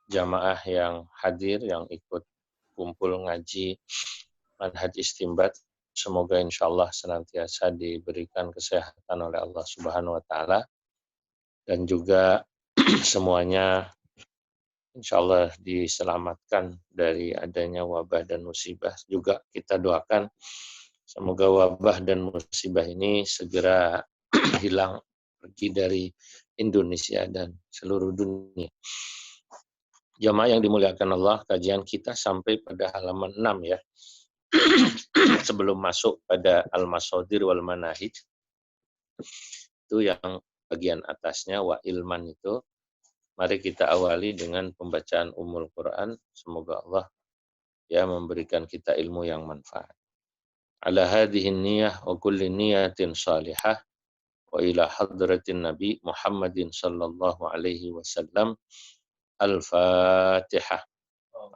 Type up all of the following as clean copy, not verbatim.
jamaah yang hadir, yang ikut kumpul ngaji manhaj istimbat. Semoga insya Allah senantiasa diberikan kesehatan oleh Allah Subhanahu wa Ta'ala, dan juga semuanya insya Allah diselamatkan dari adanya wabah dan musibah. Juga kita doakan semoga wabah dan musibah ini segera hilang, pergi dari Indonesia dan seluruh dunia. Jamaah yang dimuliakan Allah, kajian kita sampai pada halaman 6 ya. Sebelum masuk pada Al-Masadir wal Manahij, itu yang bagian atasnya, wa ilman itu. Mari kita awali dengan pembacaan Ummul Quran. Semoga Allah ya memberikan kita ilmu yang manfaat. Ala hadhihi niyah wa kulli niyatin salihah wa ila hadratin Nabi Muhammadin sallallahu alaihi wasallam. Al-Fatihah.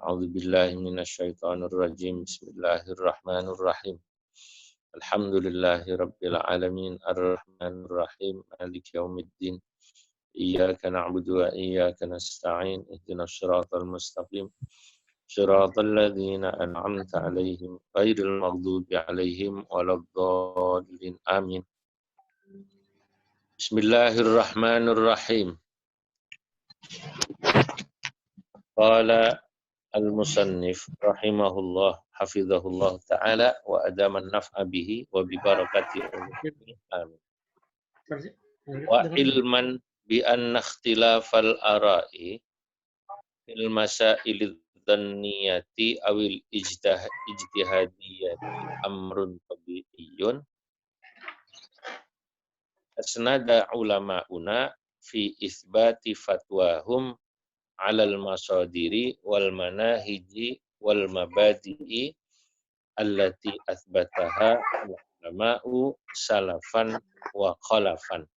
A'udzu billahi minasyaitonir rajim. Bismillahirrahmanirrahim. Alhamdulillahi rabbil alamin arrahmanir rahim maliki yaumiddin. Iyyaka na'budu wa iyyaka nasta'in ihdinas siratal mustaqim. Shiratal ladzina an'amta 'alaihim ghairil maghdubi 'alaihim waladdallin. Amin. Bismillahirrahmanirrahim. Qala al-musannif rahimahullah hafizahullah ta'ala wa adaman naf'a bihi wa bi barakati umrihi. Amin. Wa ilman bi anna ikhtilafal ara'i fil masail dzanniyati awil ijtihadiyati amrun tabi'iyyun asnada ulama'una fi isbati fatwahum 'alal masadiri wal manahiji wal mabadi'i allati athbataha ulama'u salafan wa khalafan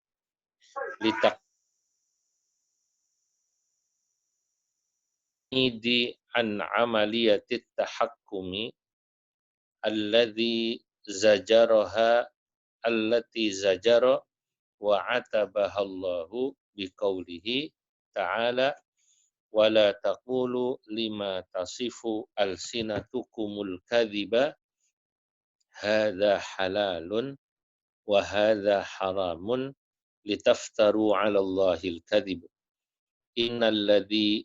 litaqnidi an amaliyatit tahakkumi allati zajara wa atabahallahu biqaulihi ta'ala wala taqulu lima tasifu alsinatukumul kadhiba hadza halalun wa hadza haramun litaftaru 'ala Allahil kadhib innalladzina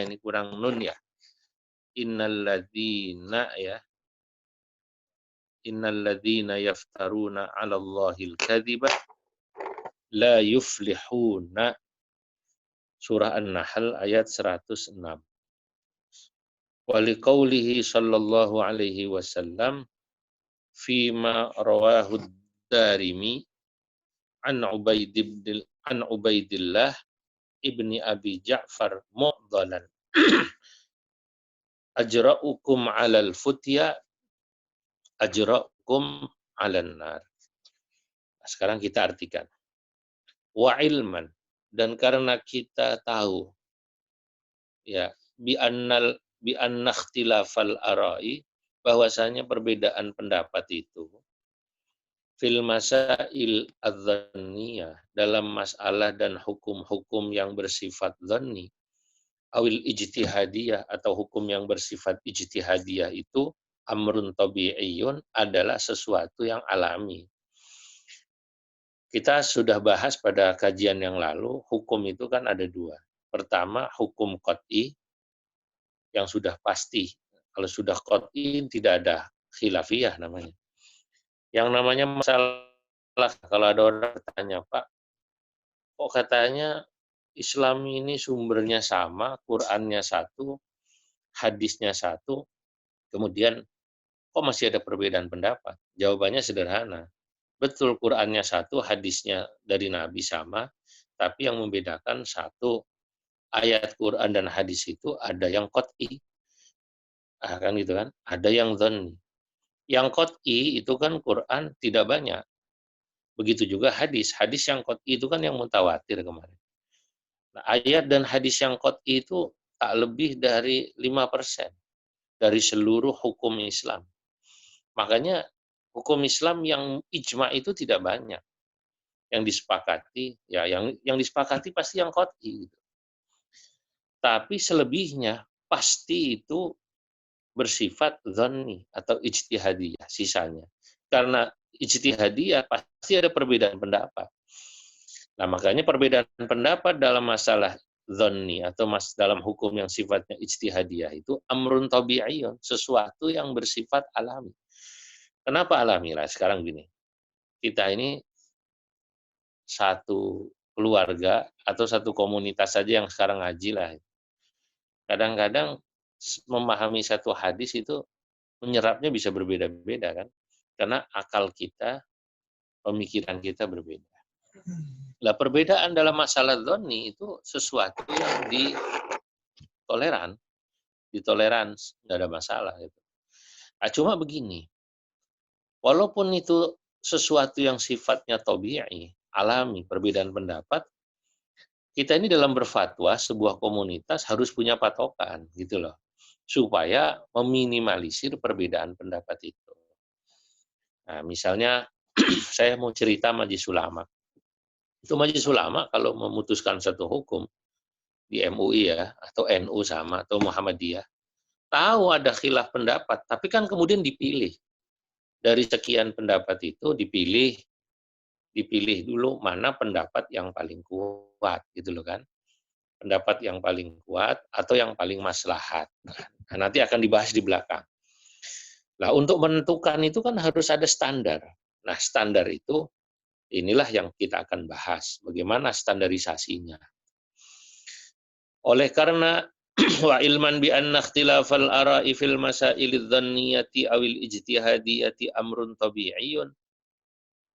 ini kurang nun ya, innalladzina yaftaruna 'ala Allahil kadhiba la yuflihuna. Surah An-Nahl ayat 106. Wa liqaulihi sallallahu alaihi wasallam fima rawahu ad-Darimi an Ubaidillah ibni Abi Ja'far mu'dhalan ajra'ukum 'alal futya ajra'ukum 'alan nar. Nah, sekarang kita artikan. Wa ilman, dan karena kita tahu ya bi anna ikhtilafal ara'i, bahwasanya perbedaan pendapat itu fil masail adz-dzanniyah, dalam masalah dan hukum-hukum yang bersifat dzanni, awil ijtihadiyah, atau hukum yang bersifat ijtihadiyah itu amrun tabi'iyyun, adalah sesuatu yang alami. Kita sudah bahas pada kajian yang lalu, hukum itu kan ada dua. Pertama, hukum qat'i, yang sudah pasti. Kalau sudah qat'i, tidak ada khilafiyah namanya. Yang namanya masalah, kalau ada orang bertanya, Pak, kok katanya Islam ini sumbernya sama, Qur'annya satu, hadisnya satu, kemudian kok masih ada perbedaan pendapat? Jawabannya sederhana. Betul, Qur'annya satu, hadisnya dari Nabi sama, tapi yang membedakan satu, ayat Qur'an dan hadis itu ada yang qat'i, kan gitu kan? Ada yang dzanni. Yang qat'i itu kan Qur'an tidak banyak. Begitu juga hadis. Hadis yang qat'i itu kan yang mutawatir kemarin. Nah, ayat dan hadis yang qat'i itu tak lebih dari 5% dari seluruh hukum Islam. Makanya hukum Islam yang ijma itu tidak banyak. yang disepakati, ya yang disepakati pasti yang qat'i gitu. Tapi selebihnya pasti itu bersifat dzanni atau ijtihadiyah sisanya. Karena ijtihadiyah pasti ada perbedaan pendapat. Nah, makanya perbedaan pendapat dalam masalah dzanni atau dalam hukum yang sifatnya ijtihadiyah itu amrun tabi'iyyun, sesuatu yang bersifat alami. Kenapa alami? Lah sekarang gini, kita ini satu keluarga atau satu komunitas saja yang sekarang ngaji lah. Kadang-kadang memahami satu hadis itu menyerapnya bisa berbeda-beda kan. Karena akal kita, pemikiran kita berbeda. Nah, perbedaan dalam masalah dzanni itu sesuatu yang ditolerans, nggak ada masalah gitu. Nah, cuma begini, walaupun itu sesuatu yang sifatnya tabi'i, alami, perbedaan pendapat, kita ini dalam berfatwa sebuah komunitas harus punya patokan gitu loh, supaya meminimalisir perbedaan pendapat itu. Nah, misalnya saya mau cerita majelis ulama. Itu majelis ulama kalau memutuskan satu hukum di MUI ya, atau NU sama, atau Muhammadiyah, tahu ada khilaf pendapat, tapi kan kemudian dipilih. Dari sekian pendapat itu dipilih dulu mana pendapat yang paling kuat, gitu loh kan. Pendapat yang paling kuat atau yang paling maslahat. Nah, nanti akan dibahas di belakang. Nah, untuk menentukan itu kan harus ada standar. Nah, standar itu inilah yang kita akan bahas, bagaimana standarisasinya. Oleh karena wa ilman bi anna ikhtilafal ara'i fil masailidz dzanniyati awil ijtihadiyati amrun tabi'iyyun.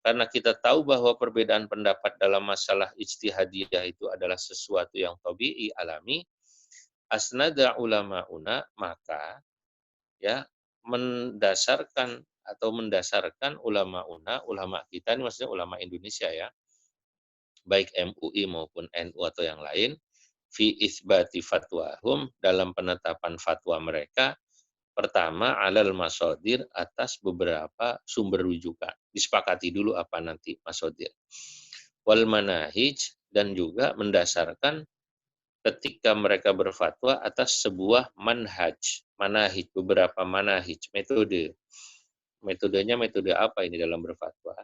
Karena kita tahu bahwa perbedaan pendapat dalam masalah ijtihadiyah itu adalah sesuatu yang tabi'i, alami, asnada ulama'una, maka ya mendasarkan ulama'una, ulama kita ini maksudnya ulama Indonesia ya, baik MUI maupun NU atau yang lain, fi isbati fatwahum, dalam penetapan fatwa mereka, pertama alal masodir, atas beberapa sumber rujukan. Disepakati dulu apa nanti masodir. Wal manahij, dan juga mendasarkan ketika mereka berfatwa atas sebuah manhaj. Manahij, beberapa manahij, metode. Metodenya metode apa ini dalam berfatwa?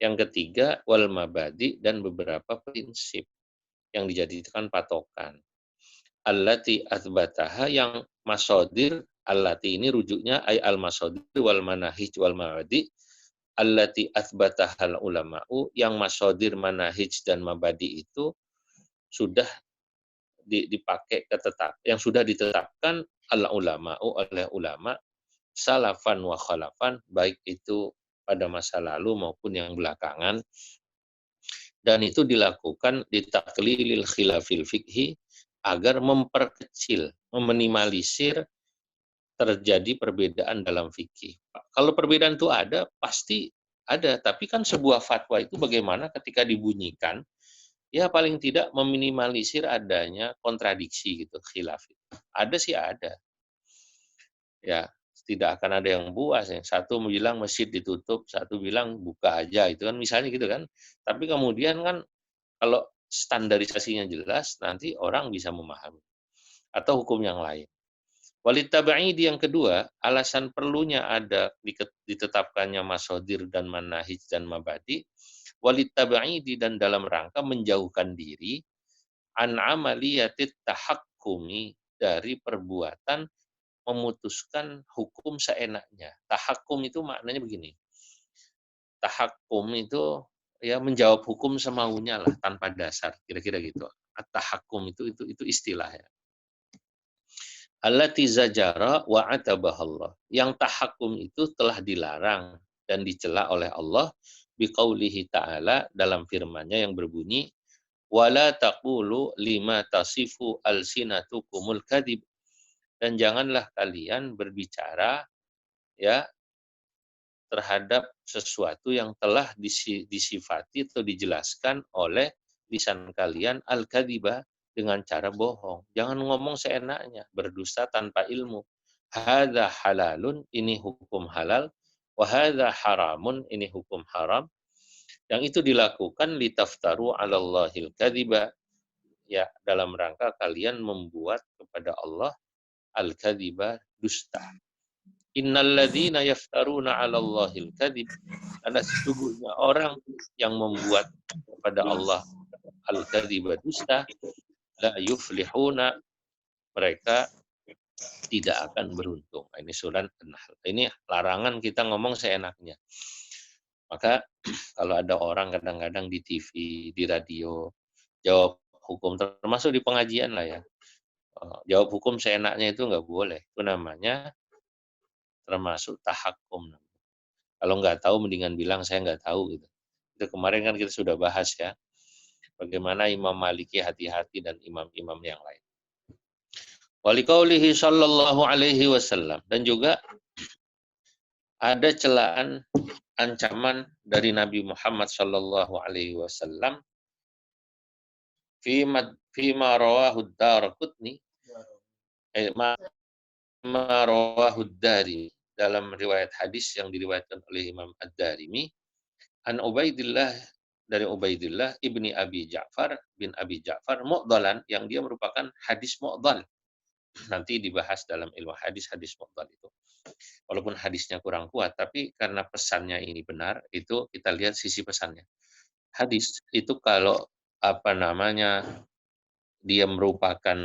Yang ketiga, wal mabadi, dan beberapa prinsip yang dijadikan patokan. Allati athbataha, yang masodir, allati ini rujuknya ay al masodir wal manahij wal mabadi, allati athbatahal ulama'u, yang masodir, manahij, dan mabadi itu sudah dipakai yang sudah ditetapkan al ulama'u, oleh ulama, salafan wa khalafan, baik itu pada masa lalu maupun yang belakangan, dan itu dilakukan ditaklilil khilafil fikhi, agar memperkecil, meminimalisir terjadi perbedaan dalam fikih. Kalau perbedaan itu ada, pasti ada. Tapi kan sebuah fatwa itu bagaimana ketika dibunyikan, ya paling tidak meminimalisir adanya kontradiksi gitu, khilaf. Ada sih ada. Ya, tidak akan ada yang buas. Yang satu bilang masjid ditutup, satu bilang buka aja, itu kan misalnya gitu kan. Tapi kemudian kan kalau standarisasinya jelas, nanti orang bisa memahami. Atau hukum yang lain. Walid taba'idi, yang kedua, alasan perlunya ada ditetapkannya masodir dan manahij dan mabadi, walid taba'idi, dan dalam rangka menjauhkan diri an amaliyatit tahakkumi, dari perbuatan memutuskan hukum seenaknya. Tahakkum itu maknanya begini. Tahakkum itu ya menjawab hukum semaunya lah, tanpa dasar, kira-kira gitu. At-tahakkum itu istilah ya. Allati zajara wa atabahallah. Yang tahakkum itu telah dilarang dan dicela oleh Allah biqaulihi ta'ala, dalam firman-Nya yang berbunyi, wala taqulu lima tasifu alsinatukumul kadhib, dan janganlah kalian berbicara ya terhadap sesuatu yang telah disifati atau dijelaskan oleh lisan kalian al-kadhiba, dengan cara bohong. Jangan ngomong seenaknya, berdusta tanpa ilmu. Hadza halalun, ini hukum halal, wa hadza haramun, ini hukum haram. Yang itu dilakukan litaftaru 'alallahil kadziba, ya dalam rangka kalian membuat kepada Allah al-kadziba, dusta. Innal ladzina yaftaruna 'alallahil kadzib, karena sesungguhnya orang yang membuat kepada Allah al-kadziba, dusta, la yuflihuna, mereka tidak akan beruntung. Ini surat An-Nahl. Ini larangan kita ngomong seenaknya. Maka kalau ada orang kadang-kadang di TV, di radio, jawab hukum, termasuk di pengajian lah ya, jawab hukum seenaknya itu nggak boleh. Itu namanya termasuk tahakum. Kalau nggak tahu mendingan bilang saya nggak tahu gitu. Itu kemarin kan kita sudah bahas ya, bagaimana Imam Maliki hati-hati dan imam-imam yang lain. Waliqaulihi sallallahu alaihi wasallam, dan juga ada celaan ancaman dari Nabi Muhammad sallallahu alaihi wasallam fima rawahu Daraqutni, ma rawahu Dari, dalam riwayat hadis yang diriwayatkan oleh Imam Ad-Darimi, an Ubaidillah, dari Ubaidillah ibni Abi Ja'far bin Abi Ja'far mu'dalan, yang dia merupakan hadis mu'dal. Nanti dibahas dalam ilmu hadis mu'dal itu. Walaupun hadisnya kurang kuat, tapi karena pesannya ini benar, itu kita lihat sisi pesannya. Hadis itu kalau dia merupakan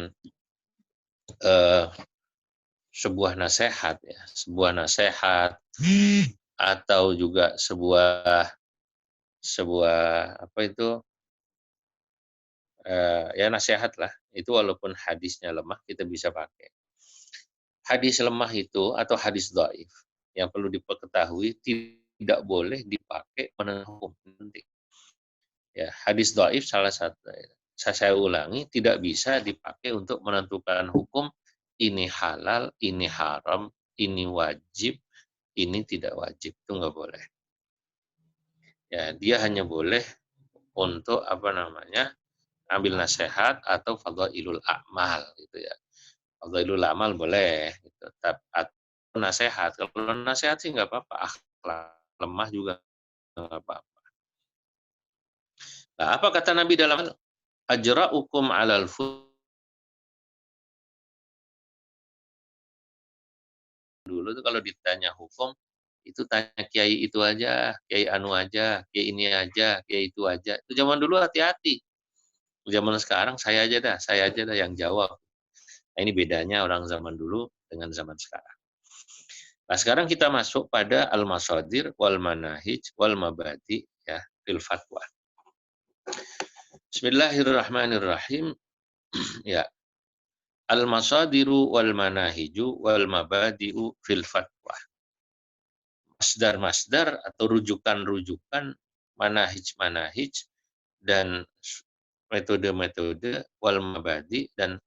sebuah nasihat ya, atau juga sebuah ya nasihat lah, itu walaupun hadisnya lemah kita bisa pakai. Hadis lemah itu atau hadis dhaif yang perlu diketahui tidak boleh dipakai menentukan hukum. Ya, hadis dhaif salah satu, saya ulangi, tidak bisa dipakai untuk menentukan hukum ini halal, ini haram, ini wajib, ini tidak wajib, itu nggak boleh. Ya, dia hanya boleh untuk ambil nasihat atau fadhailul a'mal gitu ya. Fadhailul a'mal boleh gitu. Atau nasihat. Kalau nasihat sih nggak apa-apa, akhlak lemah juga nggak apa-apa. Nah, apa kata Nabi dalam ajra'ukum 'alal dulu tuh kalau ditanya hukum itu tanya kiai itu aja, kiai anu aja, kiai ini aja, kiai itu aja. Itu zaman dulu hati-hati. Zaman sekarang saya aja dah yang jawab. Nah, ini bedanya orang zaman dulu dengan zaman sekarang. Nah, sekarang kita masuk pada al-masadir wal manahij wal mabadi ya fil fatwa. Bismillahirrahmanirrahim. Ya. Al-masadiru wal manahiju wal mabadi'u fil fatwa. Masdar-masdar atau rujukan-rujukan, manahij-manahij, dan metode-metode, wal mabadi, dan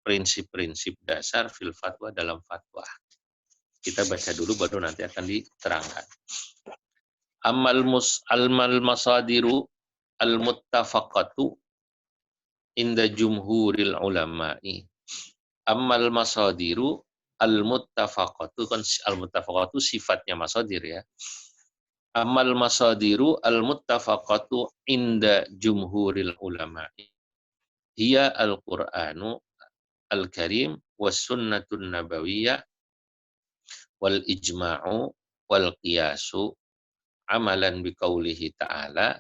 prinsip-prinsip dasar fil fatwa, dalam fatwa. Kita baca dulu baru nanti akan diterangkan. Amal masadiru al-muttafaqatu inda jumhuril ulama'i. Amal masadiru al-muttafaqatu, kan al-muttafaqatu sifatnya masadir ya. Amal masadiru al-muttafaqatu inda jumhuril ulama'i. Hiya al-Qur'anu al-Karim was sunnatun nabawiyah wal ijma'u wal qiyasu amalan biqaulihi ta'ala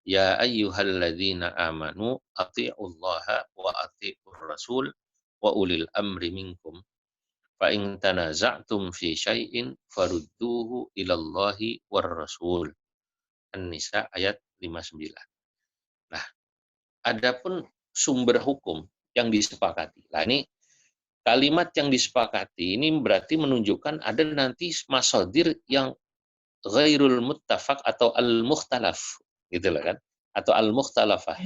ya ayyuhalladzina amanu athi'ullaha wa athi'ur rasul wa ulil amri minkum fa in tanaza'tum fi syai'in farudduhu ilallahi war rasul. An-Nisa ayat 59. Nah, adapun sumber hukum yang disepakati. Nah, ini kalimat yang disepakati ini berarti menunjukkan ada nanti masadir yang ghairul muttafaq atau al-mukhtalaf gitu loh kan, atau al-mukhtalafah.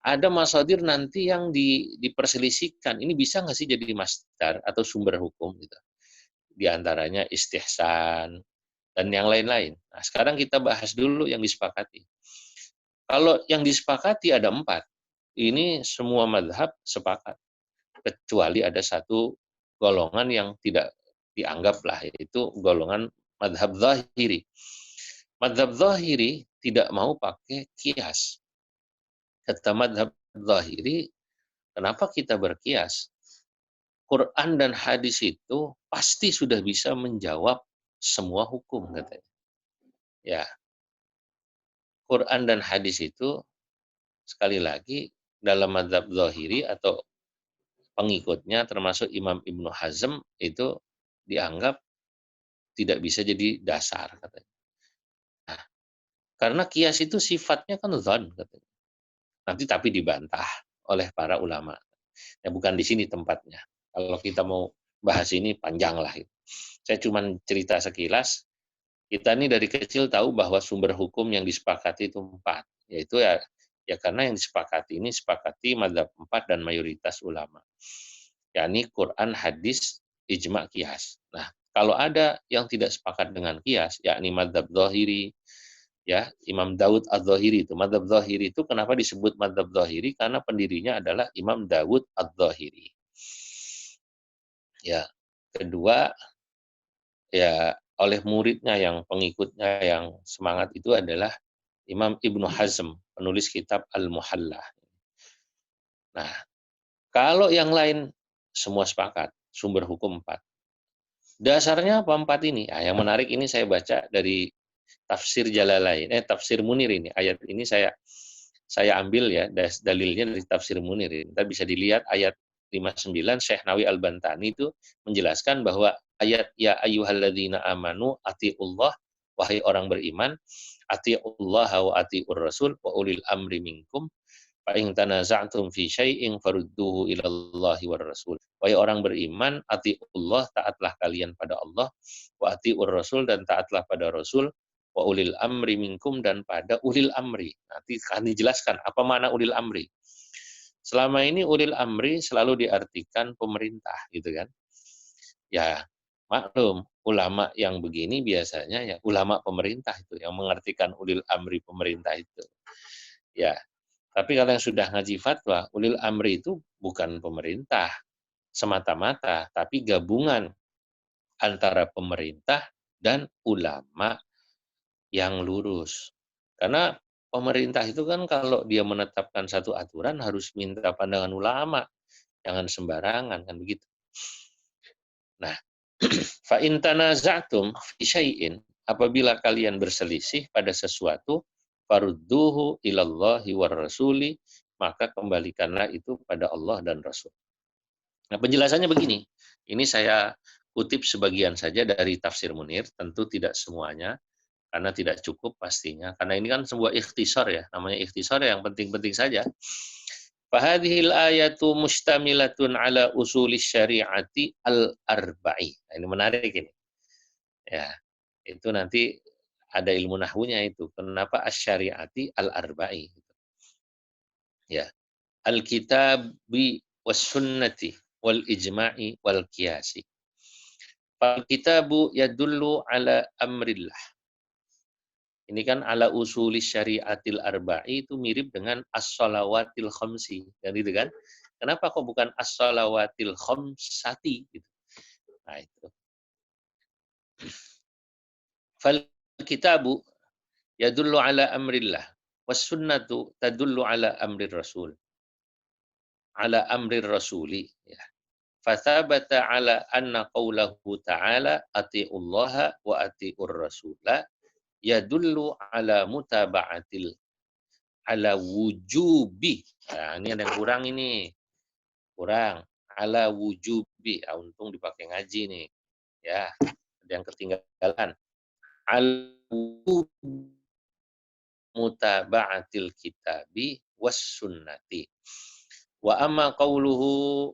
Ada masadir nanti yang diperselisihkan. Ini bisa nggak sih jadi masdar atau sumber hukum gitu. Di antaranya istihsan dan yang lain-lain. Nah, sekarang kita bahas dulu yang disepakati. Kalau yang disepakati ada 4. Ini semua mazhab sepakat. Kecuali ada satu golongan yang tidak dianggap lah, yaitu golongan madhab zahiri. Madhab zahiri tidak mau pakai kias. Kata madhab zahiri, kenapa kita berkias? Quran dan hadis itu pasti sudah bisa menjawab semua hukum, katanya. Ya, Quran dan hadis itu sekali lagi dalam mazhab zahiri atau pengikutnya termasuk Imam Ibnu Hazm itu dianggap tidak bisa jadi dasar, katanya. Nah, karena kias itu sifatnya kan dzan, katanya. Nanti tapi dibantah oleh para ulama. Ya bukan di sini tempatnya. Kalau kita mau bahas ini panjang lah. Saya cuma cerita sekilas. Kita ini dari kecil tahu bahwa sumber hukum yang disepakati itu 4, yaitu ya karena yang disepakati ini sepakati mazhab 4 dan mayoritas ulama, yakni Quran, hadis, ijma, qiyas. Nah, kalau ada yang tidak sepakat dengan qiyas, yakni mazhab zahiri, ya Imam Daud Az-Zahiri itu. Mazhab zahiri itu kenapa disebut mazhab zahiri? Karena pendirinya adalah Imam Daud Az-Zahiri. Ya, kedua, ya oleh muridnya yang pengikutnya yang semangat itu adalah Imam Ibnu Hazm, penulis kitab Al-Muhalla. Nah, kalau yang lain semua sepakat, sumber hukum 4. Dasarnya apa 4 ini? Nah, yang menarik ini saya baca dari tafsir Jalalain, tafsir Munir ini. Ayat ini saya ambil ya dalilnya dari tafsir Munir. Kita bisa dilihat ayat 59 Syekh Nawawi Al-Bantani itu menjelaskan bahwa ayat ya ayyuhalladzina amanu atiullah, wahai orang beriman, atiullah wa atiur rasul wa ulil amri minkum fa in tanaza'tum fi syai'in farudduhu ila Allahi war rasul. Wahai orang beriman, atiullah, taatlah kalian pada Allah, wa atiur rasul, dan taatlah pada rasul, wa ulil amri minkum, dan pada ulil amri. Nanti akan dijelaskan apa makna ulil amri. Selama ini ulil amri selalu diartikan pemerintah, gitu kan. Ya, maklum, ulama yang begini biasanya ya ulama pemerintah itu yang mengartikan ulil amri pemerintah itu. Ya, tapi kalau yang sudah ngaji fatwa, ulil amri itu bukan pemerintah semata-mata, tapi gabungan antara pemerintah dan ulama yang lurus. Karena pemerintah itu kan kalau dia menetapkan satu aturan harus minta pandangan ulama, jangan sembarangan, kan begitu. Nah, fa in tanaza'tum fi syai'in, apabila kalian berselisih pada sesuatu, farudduhu ilallahi war rasuli, maka kembalikanlah itu pada Allah dan Rasul. Nah, penjelasannya begini. Ini saya kutip sebagian saja dari tafsir Munir, tentu tidak semuanya, karena tidak cukup pastinya. Karena ini kan sebuah ikhtisar ya, namanya ikhtisar yang penting-penting saja. Fahadhil ayatu mustamilatun ala usuli syariati al-arba'i. Nah, ini menarik ini. Ya, itu nanti ada ilmu nahwunya itu. Kenapa asy-syariati al-arba'i? Ya, al-kitabi was sunnati wal ijma'i wal qiyasi. Fal kitabu yadullu ala amrillah. Ini kan ala usuli syariatil arba'i itu mirip dengan as-salawatil khamsi. Kan gitu kan? Kenapa kok bukan as-salawatil khamsati gitu. Nah, itu. Fal kitabu yadullu ala amrillah was sunnatu tadullu ala amrir rasul. Ala amrir rasuli ya. Fathabata ala anna qawlahu ta'ala ati'ullaha wa ati'ur rasula yadullu ala mutaba'atil ala wujubi. Nah, ini ada yang kurang ini. Kurang. Ala wujubi. Ah, untung dipakai ngaji nih. Ya, ada yang ketinggalan. Al wujubi mutaba'atil kitabi was sunnati. Wa amma qawluhu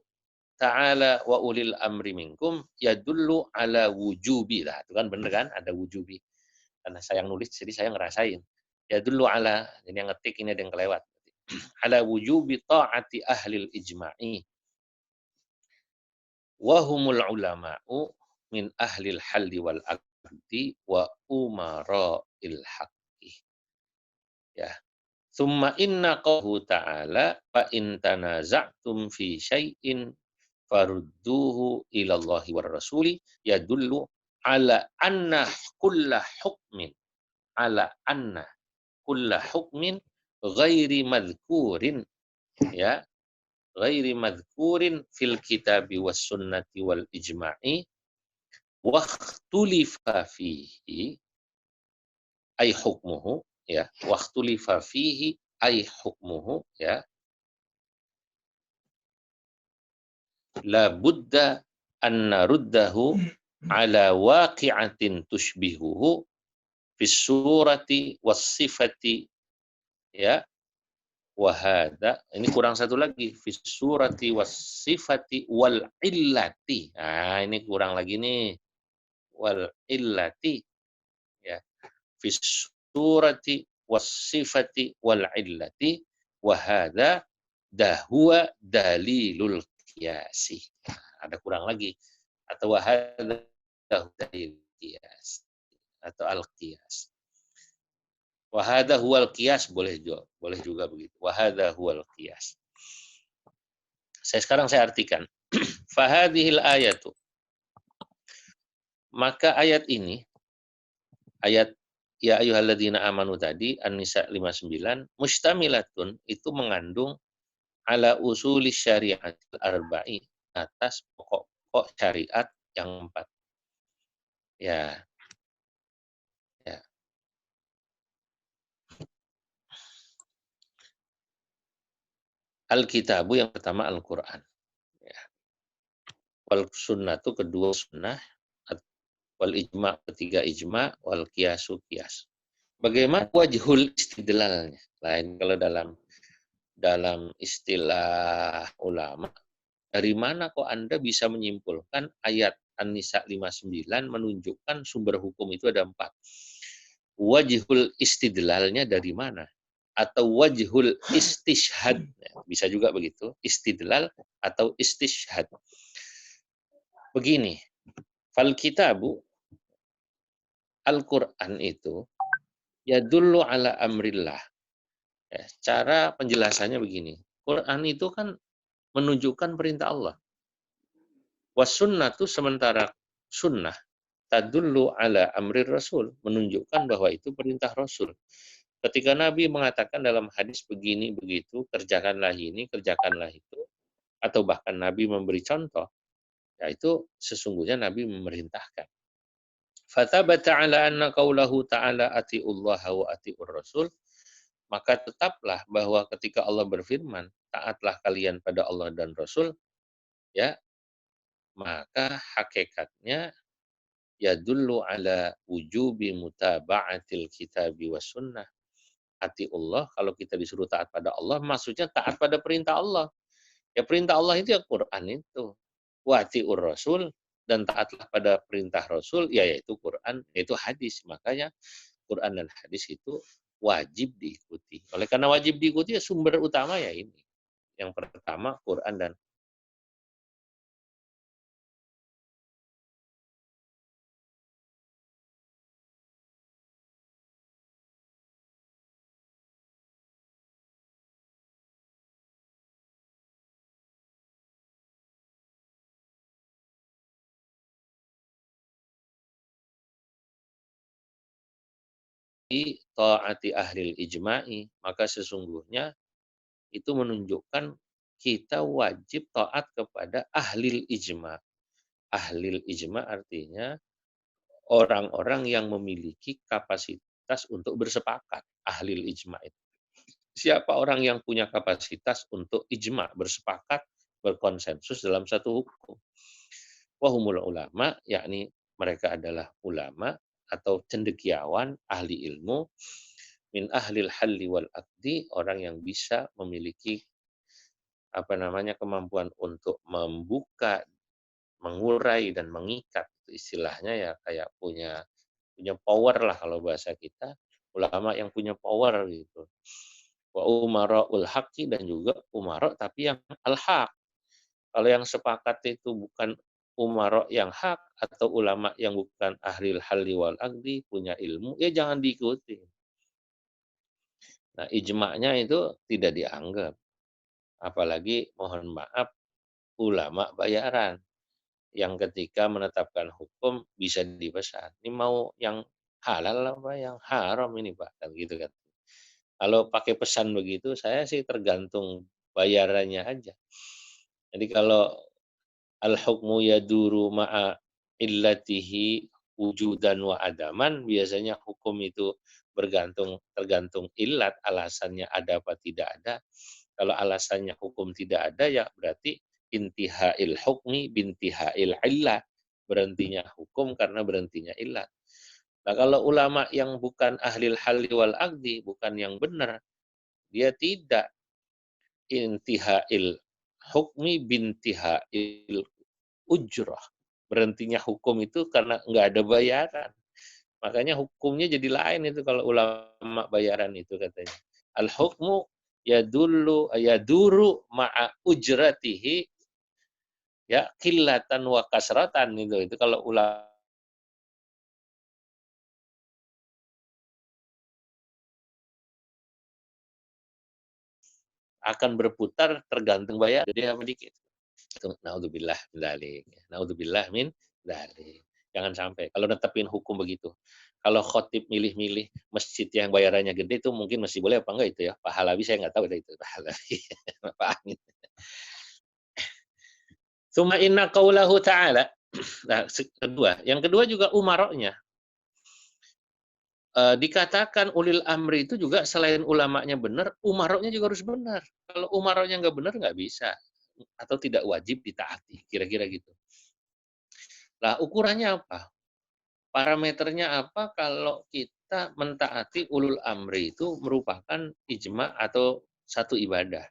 ta'ala wa ulil amri minkum yadullu ala wujubi. Lah, itu kan bener kan? Ada wujubi. Karena saya yang nulis, jadi saya ngerasain. Yadullu ala, ini yang ngetik, ini ada yang kelewat. Ala wujubi ta'ati ahlil ijma'i. Wahumul ulama'u min ahlil halli wal aqdi wa umara'il haqqi. Ya. Thumma inna qawhu ta'ala fa in tanaza'tum fi syai'in farudduhu ilallahi war rasuli yadullu ala anna kulla hukmin, ala anna kulla hukmin ghairi madhkurin, ya, ghairi madhkurin fil kitabi was sunnati wal ijma'i wa ikhtulifa fihi ay hukmuhu, ya, wa ikhtulifa fihi ay hukmuhu, ya, la budda an naruddahu ala waqi'atin tushbihuhu fis surati was sifati, ya, wahada, ini kurang satu lagi, fis surati was sifati wal illati. Nah, ini kurang lagi nih. Wal illati, ya. Fis surati was sifati wal illati wahada dahwa dalilul qiyasi. Nah, ada kurang lagi. Atau wahada dalil qiyas atau al qiyas. Wahada huwal qiyas, boleh juga begitu. Wahada huwal qiyas. Sekarang saya artikan. Fahadhil ayatu. Maka ayat ini, ayat ya ayyuhalladzina amanu tadi, An-Nisa 59, mustamilatun, itu mengandung ala usuli syariatil arba'i, atas pokok-pokok syariat yang 4. Ya, ya. Al-kitabu yang pertama Al-Qur'an. Ya. Wal sunnatu kedua sunnah, wal ijma ketiga ijma, wal qiyasu qiyas. Bagaimana wajhul istidlalnya? Lain kalau dalam istilah ulama, dari mana kok Anda bisa menyimpulkan ayat An-Nisa 59 menunjukkan sumber hukum itu ada 4? Wajhul istidlalnya dari mana? Atau wajhul istishhad, bisa juga begitu, istidlal atau istishhad. Begini, fal kitabu, Al-Quran itu yadullu ala amrillah. Ya, cara penjelasannya begini, Quran itu kan menunjukkan perintah Allah. Was sunnatu, sementara sunnah tadullu ala amrir rasul, menunjukkan bahwa itu perintah Rasul. Ketika Nabi mengatakan dalam hadis begini begitu, kerjakanlah ini, kerjakanlah itu, atau bahkan Nabi memberi contoh, ya itu sesungguhnya Nabi memerintahkan. Fatabata ala anna qaulahu ta'ala atiullaha wa atiur rasul, maka tetaplah bahwa ketika Allah berfirman, taatlah kalian pada Allah dan Rasul, ya, maka hakikatnya yadullu ala wujubi mutaba'atil kitabi was sunnah. Atiullah, kalau kita disuruh taat pada Allah, maksudnya taat pada perintah Allah. Ya perintah Allah itu ya Quran itu. Wa atiur rasul, dan taatlah pada perintah Rasul, ya yaitu Quran, yaitu hadis. Makanya Quran dan hadis itu wajib diikuti. Oleh karena wajib diikuti, ya sumber utama ya ini. Yang pertama Quran dan taati ahlil ijma'i, maka sesungguhnya itu menunjukkan kita wajib taat kepada ahlil ijma'. Ahlil ijma' artinya orang-orang yang memiliki kapasitas untuk bersepakat. Ahlil ijma' itu. Siapa orang yang punya kapasitas untuk ijma', bersepakat, berkonsensus dalam satu hukum? Wahumul ulama, yakni mereka adalah ulama atau cendekiawan, ahli ilmu, min ahlil halli wal aqdi, orang yang bisa memiliki kemampuan untuk membuka, mengurai dan mengikat. Istilahnya ya kayak punya power lah kalau bahasa kita, ulama yang punya power gitu. Wa umara'ul haqqi, dan juga umara tapi yang al-haq. Kalau yang sepakat itu bukan umara yang hak atau ulama yang bukan ahlil halli wal aqdi, punya ilmu, ya jangan diikuti. Nah, ijma'nya itu tidak dianggap. Apalagi mohon maaf ulama bayaran. yang ketika menetapkan hukum bisa dipesan. Ini mau yang halal apa yang haram ini Pak, kan gitu kan. Kalau pakai pesan begitu saya sih tergantung bayarannya aja. Jadi kalau al-hukmu yaduru ma'a illatihi wujudan wa adaman, biasanya hukum itu tergantung illat, alasannya ada apa tidak ada. Kalau alasannya hukum tidak ada ya berarti intihail hukmi bintihail illah, berhentinya hukum karena berhentinya illat. Nah, kalau ulama yang bukan ahlil halli wal aqdi, bukan yang benar, dia tidak intihail hukmi bintihail ujrah. Berhentinya hukum itu karena nggak ada bayaran. Makanya hukumnya jadi lain itu kalau ulama bayaran itu katanya. Al-hukmu yaduru ma'a ujratihi ya qillatan wa kasratan itu. Itu kalau ulama akan berputar tergantung bayar gede apa dikit. Naudzubillah min dzalik. Naudzubillah min dzalik. Jangan sampai kalau netepin hukum begitu. Kalau khotib milih-milih masjid yang bayarannya gede itu mungkin masih boleh apa enggak itu ya. Pak Halabi saya nggak tahu itu Pak Halabi. Pak Amin. Suma inna qaulahu ta'ala. Nah, yang kedua juga umaroknya. Dikatakan ulil amri itu juga selain ulamanya benar, umaroknya juga harus benar. Kalau umaroknya nggak benar nggak bisa atau tidak wajib ditaati, kira-kira gitu. Lah ukurannya apa? Parameternya apa kalau kita mentaati ulul amri itu merupakan ijma atau satu ibadah.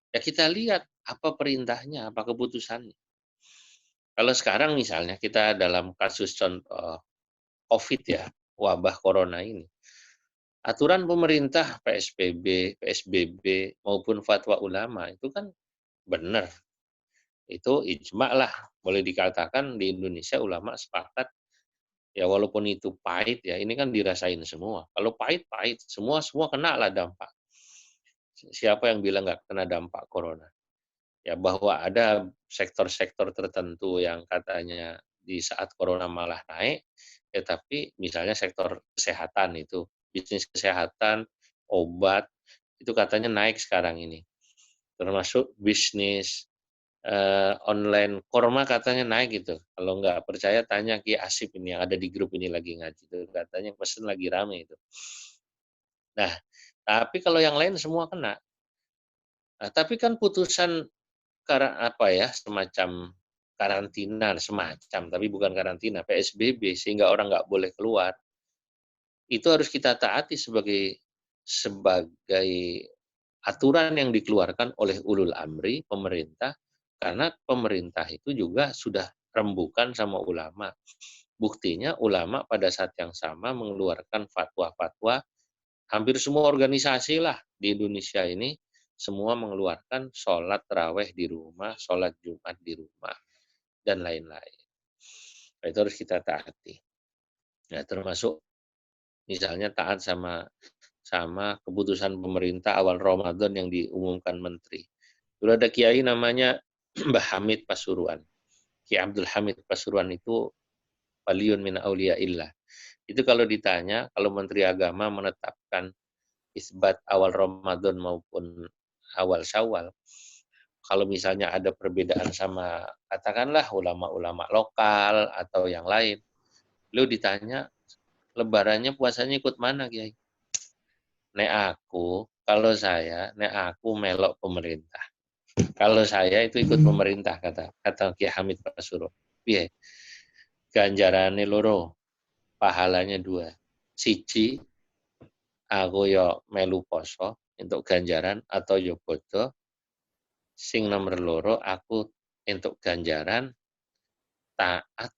Ya kita lihat apa perintahnya, apa keputusannya. Kalau sekarang misalnya kita dalam kasus contoh COVID ya, wabah corona ini. Aturan pemerintah PSBB maupun fatwa ulama itu kan benar. Itu ijma lah. Boleh dikatakan di Indonesia ulama sepakat. Ya walaupun itu pahit ya, ini kan dirasain semua. Kalau pahit, semua kena lah dampak. Siapa yang bilang nggak kena dampak corona? Ya bahwa ada sektor-sektor tertentu yang katanya di saat corona malah naik, ya tapi misalnya sektor kesehatan itu, bisnis kesehatan, obat, itu katanya naik sekarang ini. Termasuk bisnis online korma katanya naik gitu. Kalau nggak percaya tanya Ki Asif ini yang ada di grup ini lagi ngaji itu katanya pesen lagi rame itu. Nah, tapi kalau yang lain semua kena. Nah, tapi kan putusan apa ya semacam karantina semacam tapi bukan karantina PSBB sehingga orang nggak boleh keluar itu harus kita taati sebagai aturan yang dikeluarkan oleh ulul amri pemerintah karena pemerintah itu juga sudah rembukan sama ulama. Buktinya ulama pada saat yang sama mengeluarkan fatwa-fatwa hampir semua organisasi lah di Indonesia ini semua mengeluarkan sholat taraweh di rumah, sholat Jumat di rumah, dan lain-lain. Nah, itu harus kita taati. Nah, termasuk misalnya taat sama keputusan pemerintah awal Ramadan yang diumumkan menteri. Dulu ada kiai namanya Mbah Hamid Pasuruan. Kiai Abdul Hamid Pasuruan itu waliun min auliyaillah. Itu kalau ditanya, kalau Menteri Agama menetapkan isbat awal Ramadan maupun awal Syawal, kalau misalnya ada perbedaan sama katakanlah ulama-ulama lokal atau yang lain, lu ditanya lebarannya puasanya ikut mana Kiai? Nek aku melok pemerintah. Kalau saya itu ikut pemerintah kata Kiai Hamid Pasuruan. Piye? Ganjarane loro, pahalanya 2. Siji, aku yo melu poso untuk ganjaran atau yo bodo. Sing nomor loro aku untuk ganjaran taat